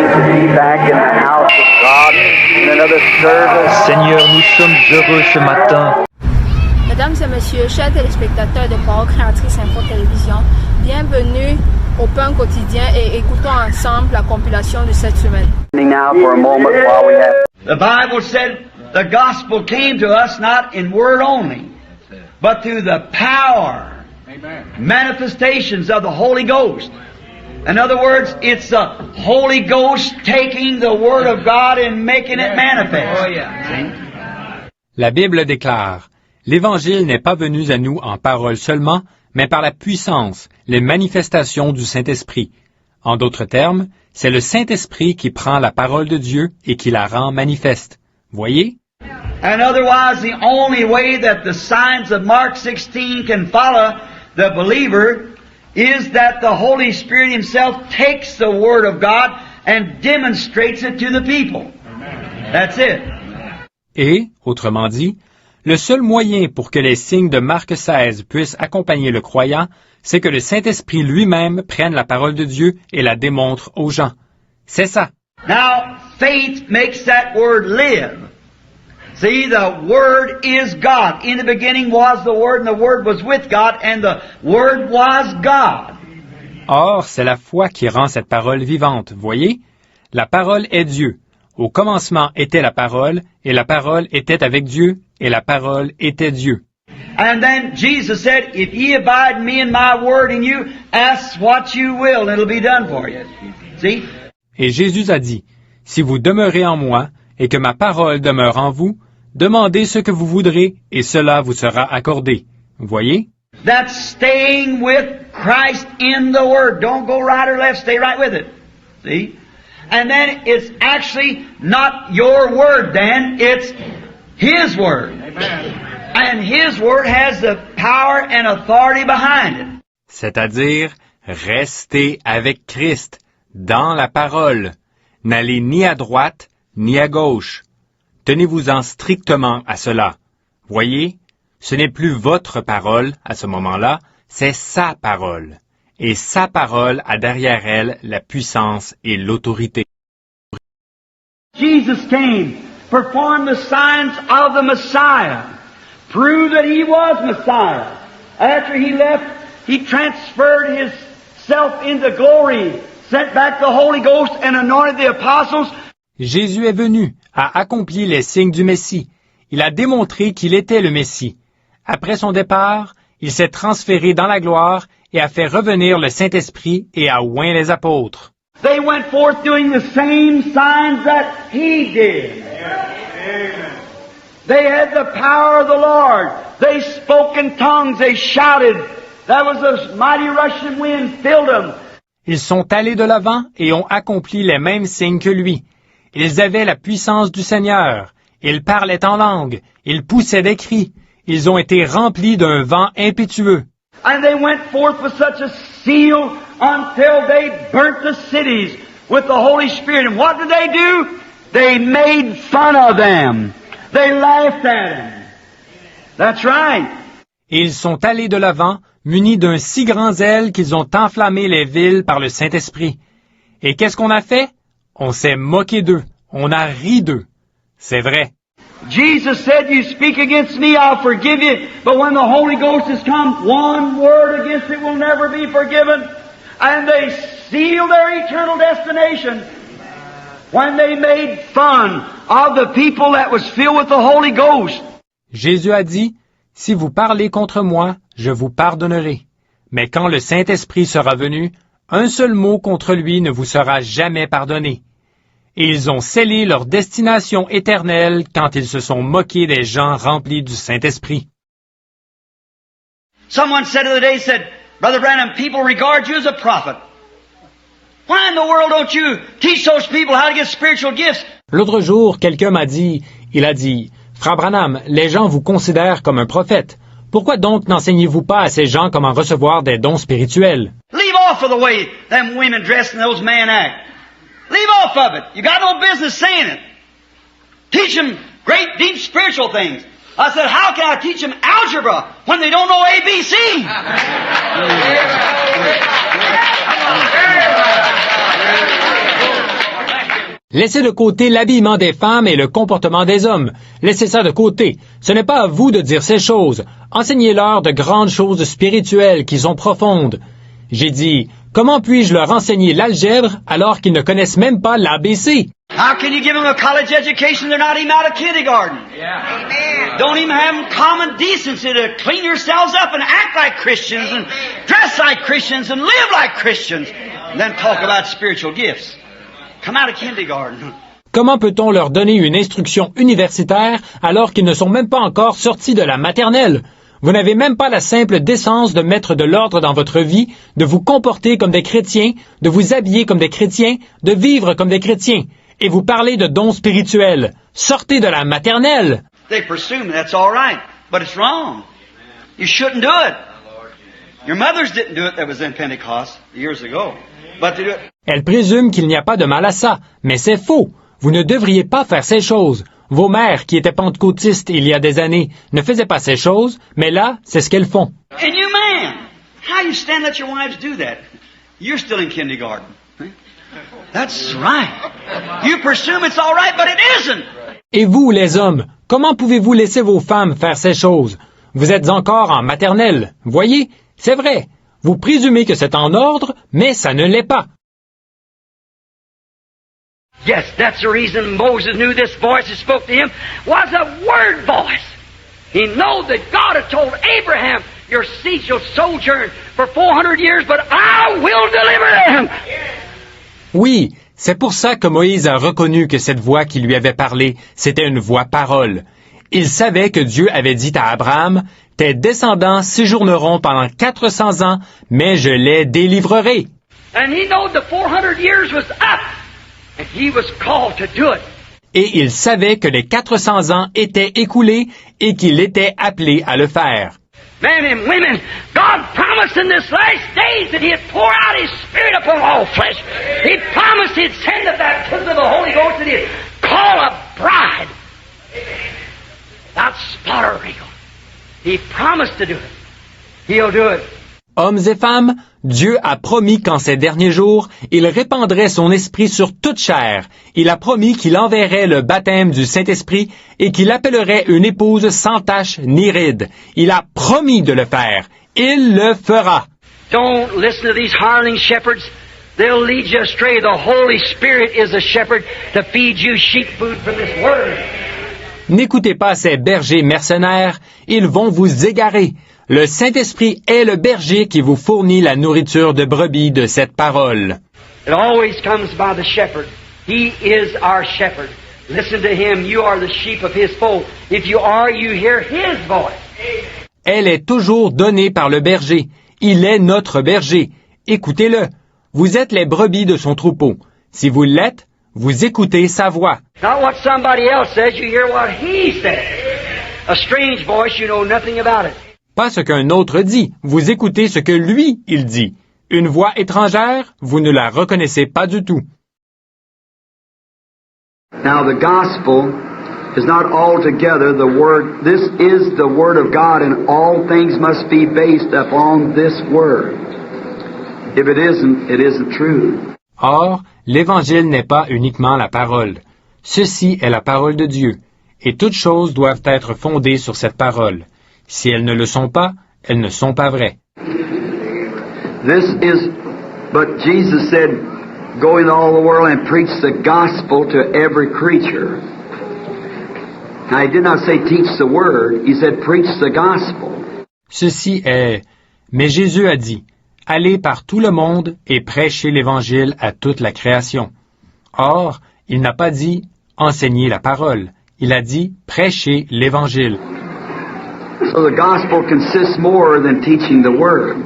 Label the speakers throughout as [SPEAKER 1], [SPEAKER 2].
[SPEAKER 1] to be back in the house of God in another service.
[SPEAKER 2] Seigneur, nous sommes heureux ce matin.
[SPEAKER 3] Mesdames et messieurs, chers téléspectateurs de Parole Créatrice Info Télévision, bienvenue au pain quotidien et écoutons ensemble la compilation de cette semaine.
[SPEAKER 1] Now for a moment while we have
[SPEAKER 4] The Bible said the gospel came to us not in word only, but through the power, manifestations of the Holy Ghost. In other words, it's the Holy Ghost taking the Word of God and making it manifest.
[SPEAKER 5] La Bible déclare, « L'Évangile n'est pas venu à nous en parole seulement, mais par la puissance, les manifestations du Saint-Esprit. » En d'autres termes, c'est le Saint-Esprit qui prend la parole de Dieu et qui la rend manifeste. Voyez?
[SPEAKER 4] And otherwise, the only way that the signs of Mark 16 can follow the believer is that the Holy Spirit Himself takes the Word of God and demonstrates it to the people. That's it.
[SPEAKER 5] Et, autrement dit, le seul moyen pour que les signes de Marc 16 puissent accompagner le croyant, c'est que le Saint-Esprit lui-même prenne la parole de Dieu et la démontre aux gens. C'est ça.
[SPEAKER 4] Now, faith makes that Word live. See, the Word is God. In the beginning was the Word, and the Word was with God, and the Word was God.
[SPEAKER 5] Or, c'est la foi qui rend cette parole vivante. Voyez? La parole est Dieu. Au commencement était la parole, et la parole était avec Dieu, et la parole était Dieu.
[SPEAKER 4] And then Jesus said, if ye abide in me and my word in you, ask what you will, and it'll be done for you. See?
[SPEAKER 5] Et Jésus a dit, « Si vous demeurez en moi, et que ma parole demeure en vous, demandez ce que vous voudrez, et cela vous sera accordé. » Voyez?
[SPEAKER 4] That's staying with Christ in the Word. Don't go right or left, stay right with it. See? And then it's actually not your word then, it's His Word. Amen. And His Word has the power and authority behind it.
[SPEAKER 5] C'est-à-dire, restez avec Christ, dans la parole. N'allez ni à droite, ni à gauche. Tenez-vous-en strictement à cela. Voyez, ce n'est plus votre parole à ce moment-là, c'est sa parole. Et sa parole a derrière elle la puissance et l'autorité.
[SPEAKER 4] Jesus came, performed the signs of the Messiah, proved that He was Messiah. After He left, He transferred Himself into glory, sent back the Holy Ghost and anointed the apostles.
[SPEAKER 5] Jésus est venu, a accompli les signes du Messie. Il a démontré qu'il était le Messie. Après son départ, il s'est transféré dans la gloire et a fait revenir le Saint-Esprit et a oint les apôtres.
[SPEAKER 4] They went forth doing the same signs that He did. They had the power of the Lord. They spoke in tongues. They shouted. That was a mighty rushing wind filled them.
[SPEAKER 5] Ils sont allés de l'avant et ont accompli les mêmes signes que lui. Ils avaient la puissance du Seigneur. Ils parlaient en langue. Ils poussaient des cris. Ils ont été remplis d'un vent impétueux.
[SPEAKER 4] And they went forth with such a zeal until they burnt the cities with the Holy Spirit. And what did they do? They made fun of them. They laughed at them. That's right.
[SPEAKER 5] Et ils sont allés de l'avant, munis d'un si grand zèle qu'ils ont enflammé les villes par le Saint-Esprit. Et qu'est-ce qu'on a fait? On s'est moqué d'eux. On a ri d'eux. C'est vrai.
[SPEAKER 4] Jesus said, you speak against me, I'll forgive you. But when the Holy Ghost has come, one word against it will never be forgiven. And they sealed their eternal destination when they made fun of the people that was filled with the Holy Ghost.
[SPEAKER 5] Jésus a dit, « Si vous parlez contre moi, je vous pardonnerai. Mais quand le Saint-Esprit sera venu, un seul mot contre lui ne vous sera jamais pardonné. » Et ils ont scellé leur destination éternelle quand ils se sont moqués des gens remplis du Saint-Esprit.
[SPEAKER 4] Someone said the other day, Brother Branham, people regard you as a prophet. Why in the world don't you teach those people how to get spiritual gifts?
[SPEAKER 5] L'autre jour, quelqu'un m'a dit, Frère Branham, les gens vous considèrent comme un prophète. Pourquoi donc n'enseignez-vous pas à ces gens comment recevoir des dons spirituels?
[SPEAKER 4] Leave off of the way them women dress and those men act. Leave off of it. You got no business saying it. Teach them great, deep spiritual things. I said, how can I teach them algebra when they don't know ABC?
[SPEAKER 5] Laissez de côté l'habillement des femmes et le comportement des hommes. Laissez ça de côté. Ce n'est pas à vous de dire ces choses. Enseignez-leur de grandes choses spirituelles qui sont profondes. J'ai dit, comment puis-je leur enseigner l'algèbre alors qu'ils ne connaissent même pas l'ABC?
[SPEAKER 4] How can you give them a college education? They're not even out of kindergarten.
[SPEAKER 6] Amen.
[SPEAKER 4] Don't even have them common decency to clean yourselves up and act like Christians and dress like Christians and live like Christians. And then talk about spiritual gifts. Come out of kindergarten.
[SPEAKER 5] Comment peut-on leur donner une instruction universitaire alors qu'ils ne sont même pas encore sortis de la maternelle? Vous n'avez même pas la simple décence de mettre de l'ordre dans votre vie, de vous comporter comme des chrétiens, de vous habiller comme des chrétiens, de vivre comme des chrétiens. Et vous parlez de dons spirituels. Sortez de la maternelle!
[SPEAKER 4] They presume that's all right, but it's wrong. You shouldn't do it. Your mothers didn't do it that was in Pentecost years ago, but they do it.
[SPEAKER 5] Elle présume qu'il n'y a pas de mal à ça, mais c'est faux. Vous ne devriez pas faire ces choses. Vos mères, qui étaient pentecôtistes il y a des années, ne faisaient pas ces choses, mais là, c'est ce qu'elles font.
[SPEAKER 4] And you man, how you stand let your wives do that? You're still in kindergarten. That's right. You presume it's all right, but it isn't.
[SPEAKER 5] Et vous, les hommes, comment pouvez-vous laisser vos femmes faire ces choses? Vous êtes encore en maternelle. Voyez, c'est vrai. Vous présumez que c'est en ordre, mais ça ne l'est pas.
[SPEAKER 6] Yes, that's the reason Moses knew this voice that spoke to him was a word voice. He knew that God had told Abraham, your seed shall sojourn for 400 years, but I will deliver them.
[SPEAKER 5] Oui, c'est pour ça que Moïse a reconnu que cette voix qui lui avait parlé, c'était une voix parole. Il savait que Dieu avait dit à Abraham, « Tes descendants séjourneront pendant 400 ans, mais je les délivrerai. »
[SPEAKER 6] And he knew the 400 years was up, and he was called to do it.
[SPEAKER 5] Et il savait que les 400 ans étaient écoulés et qu'il était appelé à le faire.
[SPEAKER 6] Men and women, God promised in this last days that He'd pour out His Spirit upon all flesh. He promised He'd send the baptism of the Holy Ghost and He'd call a bride without spot or wrinkle. He promised to do it. He'll do it.
[SPEAKER 5] Hommes et femmes, Dieu a promis qu'en ces derniers jours, il répandrait son esprit sur toute chair. Il a promis qu'il enverrait le baptême du Saint-Esprit et qu'il appellerait une épouse sans tache ni ride. Il a promis de le faire. Il le fera.
[SPEAKER 6] Don't listen to these hireling shepherds. They'll lead you astray. The Holy Spirit is a shepherd to feed you sheep food from this word.
[SPEAKER 5] N'écoutez pas ces bergers mercenaires, ils vont vous égarer. Le Saint-Esprit est le berger qui vous fournit la nourriture de brebis de cette parole.
[SPEAKER 6] It always comes by the shepherd. He is our shepherd. Listen to him. You are the sheep of his fold. If you are, you hear his voice.
[SPEAKER 5] Elle est toujours donnée par le berger. Il est notre berger. Écoutez-le. Vous êtes les brebis de son troupeau. Si vous l'êtes, vous écoutez sa voix.
[SPEAKER 6] Not what somebody else says, you hear what he says. A strange voice, you know nothing about it.
[SPEAKER 5] Pas ce qu'un autre dit, vous écoutez ce que lui, il dit. Une voix étrangère, vous ne la reconnaissez pas du tout.
[SPEAKER 7] Now the gospel is not altogether the word. This is the word of God, and all things must be based upon this word. If it isn't true.
[SPEAKER 5] Or, l'Évangile n'est pas uniquement la parole. Ceci est la parole de Dieu, et toutes choses doivent être fondées sur cette parole. Si elles ne le sont pas, elles ne sont pas vraies.
[SPEAKER 7] But Jesus said, go in all the world and preach the gospel to every creature. Now, he did not say teach the word, he said preach the gospel.
[SPEAKER 5] Ceci est... Mais Jésus a dit, allez par tout le monde et prêchez l'Évangile à toute la création. Or, il n'a pas dit enseignez la parole. Il a dit prêchez l'Évangile.
[SPEAKER 7] So the gospel consists more than teaching the word.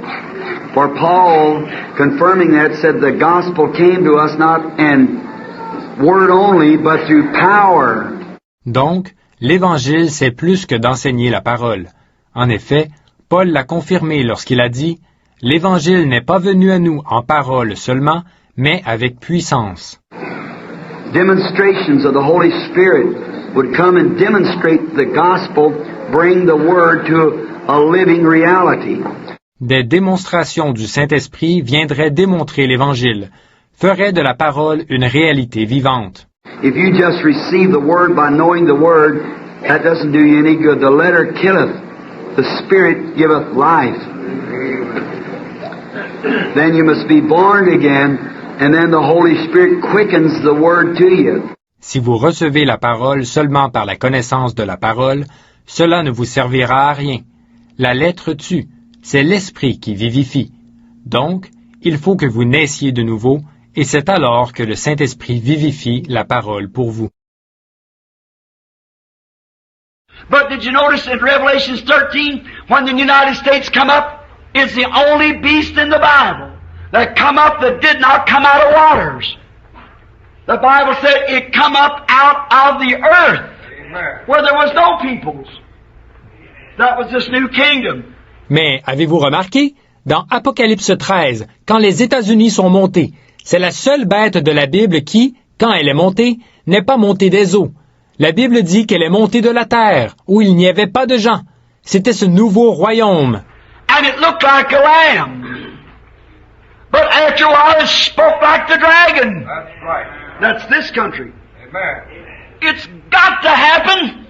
[SPEAKER 7] For Paul, confirming that, said the gospel came to us not in word only, but through power.
[SPEAKER 5] Donc, l'Évangile, c'est plus que d'enseigner la parole. En effet, Paul l'a confirmé lorsqu'il a dit « L'Évangile n'est pas venu à nous en parole seulement, mais avec puissance. »
[SPEAKER 7] Demonstrations of the Holy Spirit would come and demonstrate the gospel, bring the word to a living reality.
[SPEAKER 5] Des démonstrations du Saint-Esprit viendraient démontrer l'Évangile, feraient de la parole une réalité vivante.
[SPEAKER 7] If you just receive the Word by knowing the Word, that doesn't do you any good. The letter killeth, the Spirit giveth life. Then you must be born again, and then the Holy Spirit quickens the Word to you.
[SPEAKER 5] Si vous recevez la parole seulement par la connaissance de la parole, cela ne vous servira à rien. La lettre tue, c'est l'Esprit qui vivifie. Donc, il faut que vous naissiez de nouveau, et c'est alors que le Saint-Esprit vivifie la parole pour vous.
[SPEAKER 4] But did you notice in Revelation 13, when the United States come up, it's the only beast in the Bible that come up that did not come out of waters. The Bible said it come up out of the earth, where there was no peoples. That was this new kingdom.
[SPEAKER 5] Mais avez-vous remarqué? Dans Apocalypse 13, quand les États-Unis sont montés, c'est la seule bête de la Bible qui, quand elle est montée, n'est pas montée des eaux. La Bible dit qu'elle est montée de la terre, où il n'y avait pas de gens. C'était ce nouveau royaume.
[SPEAKER 4] And it looked like a lamb. But after a while it spoke like the dragon.
[SPEAKER 1] That's right.
[SPEAKER 4] That's this country.
[SPEAKER 1] Amen.
[SPEAKER 4] It's got to happen.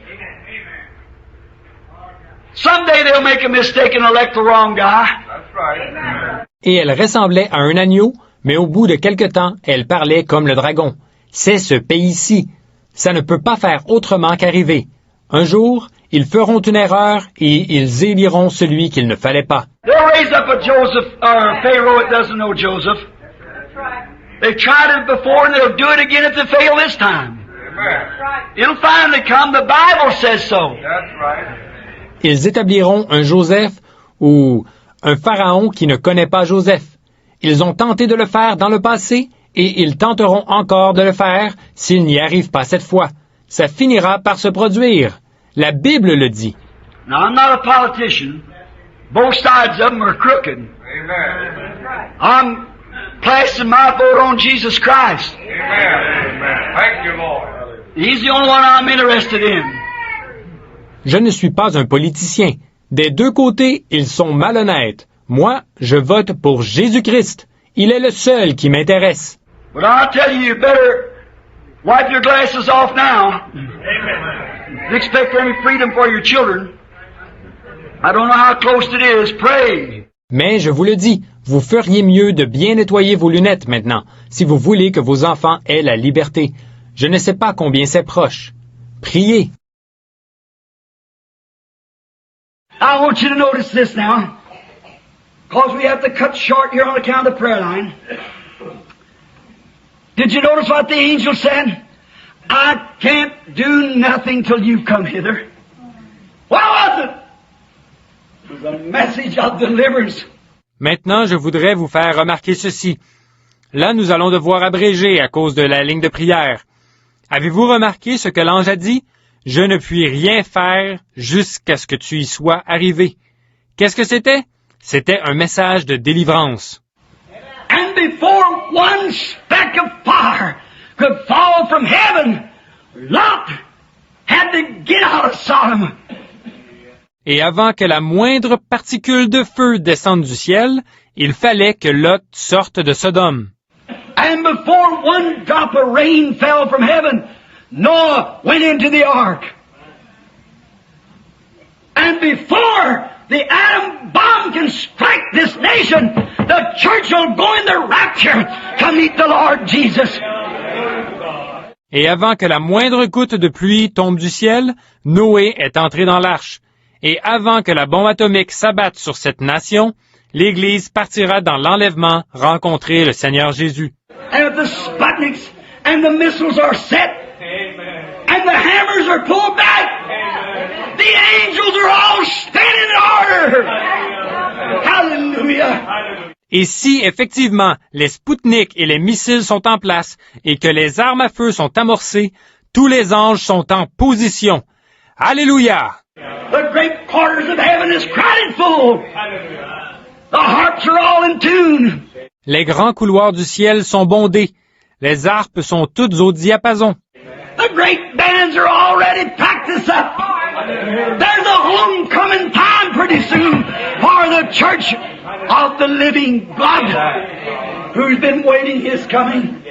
[SPEAKER 4] Someday they'll make a mistake and elect the wrong guy.
[SPEAKER 1] That's right.
[SPEAKER 5] Et elle ressemblait à un agneau, mais au bout de quelque temps, elle parlait comme le dragon. C'est ce pays-ci. Ça ne peut pas faire autrement qu'arriver. Un jour, ils feront une erreur et ils éliront celui qu'il ne fallait pas.
[SPEAKER 4] They'll raise up a Joseph or a Pharaoh that doesn't know Joseph. They've tried it before and they'll do it again if they fail this time.
[SPEAKER 1] Amen.
[SPEAKER 4] It'll finally come. The Bible says so.
[SPEAKER 1] That's right.
[SPEAKER 5] Ils établiront un Joseph ou un Pharaon qui ne connaît pas Joseph. Ils ont tenté de le faire dans le passé et ils tenteront encore de le faire s'ils n'y arrivent pas cette fois. Ça finira par se produire. La Bible le dit.
[SPEAKER 4] Now, I'm not a politician. Both sides of them are crooked.
[SPEAKER 1] Amen.
[SPEAKER 4] I'm placing my vote on Jesus Christ.
[SPEAKER 1] Amen. Thank you, Lord.
[SPEAKER 4] He's the only one I'm interested in.
[SPEAKER 5] Je ne suis pas un politicien. Des deux côtés, ils sont malhonnêtes. Moi, je vote pour Jésus-Christ. Il est le seul qui m'intéresse.
[SPEAKER 4] But I'll tell you, you better wipe your glasses off now. Expect any freedom for your children. I don't know how close it is. Pray.
[SPEAKER 5] Mais je vous le dis, vous feriez mieux de bien nettoyer vos lunettes maintenant, si vous voulez que vos enfants aient la liberté. Je ne sais pas combien c'est proche. Priez.
[SPEAKER 4] I want you to notice this now, because we have to cut short here on account of the prayer line. Did you notice what the angel said? I can't do nothing till you come hither. What was it? It was a message of deliverance.
[SPEAKER 5] Maintenant, je voudrais vous faire remarquer ceci. Là, nous allons devoir abréger à cause de la ligne de prière. Avez-vous remarqué ce que l'ange a dit? Je ne puis rien faire jusqu'à ce que tu y sois arrivé. Qu'est-ce que c'était? C'était un message de délivrance.
[SPEAKER 4] And before one speck of fire could fall from heaven, Lot had to get out of Sodom.
[SPEAKER 5] Et avant que la moindre particule de feu descende du ciel, il fallait que Lot sorte de Sodome.
[SPEAKER 4] And before one drop of rain fell from heaven, Noah went into the ark. And before the atom bomb can strike this nation, the church will go in the rapture to meet the Lord Jesus.
[SPEAKER 5] Et avant que la moindre goutte de pluie tombe du ciel, Noé est entré dans l'arche. Et avant que la bombe atomique s'abatte sur cette nation, l'Église partira dans l'enlèvement rencontrer le Seigneur Jésus.
[SPEAKER 4] And if the Sputniks and the missiles are set, and the hammers are pulled back, the angels are all standing in order. Hallelujah.
[SPEAKER 5] Et si, effectivement, les Spoutniks et les missiles sont en place et que les armes à feu sont amorcées, tous les anges sont en position. Alléluia!
[SPEAKER 4] The great quarters of heaven is crowded full. The harps are all in tune.
[SPEAKER 5] Les grands couloirs du ciel sont bondés. Les harpes sont toutes au diapason.
[SPEAKER 4] The great bands are already practiced up. There's a homecoming time pretty soon for the church of the living God who's been waiting His coming.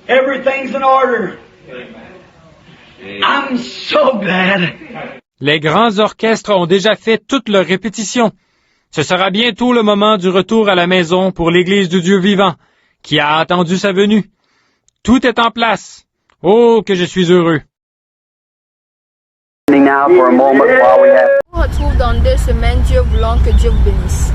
[SPEAKER 4] Everything's in order. I'm so glad.
[SPEAKER 5] Les grands orchestres ont déjà fait toutes leurs répétitions. Ce sera bientôt le moment du retour à la maison pour l'Église du Dieu vivant, qui a attendu sa venue. Tout est en place. Oh, que je suis heureux.
[SPEAKER 1] Now for a moment while we have
[SPEAKER 3] On se retrouve dans 2 semaines. Dieu voulant, que Dieu vous bénisse.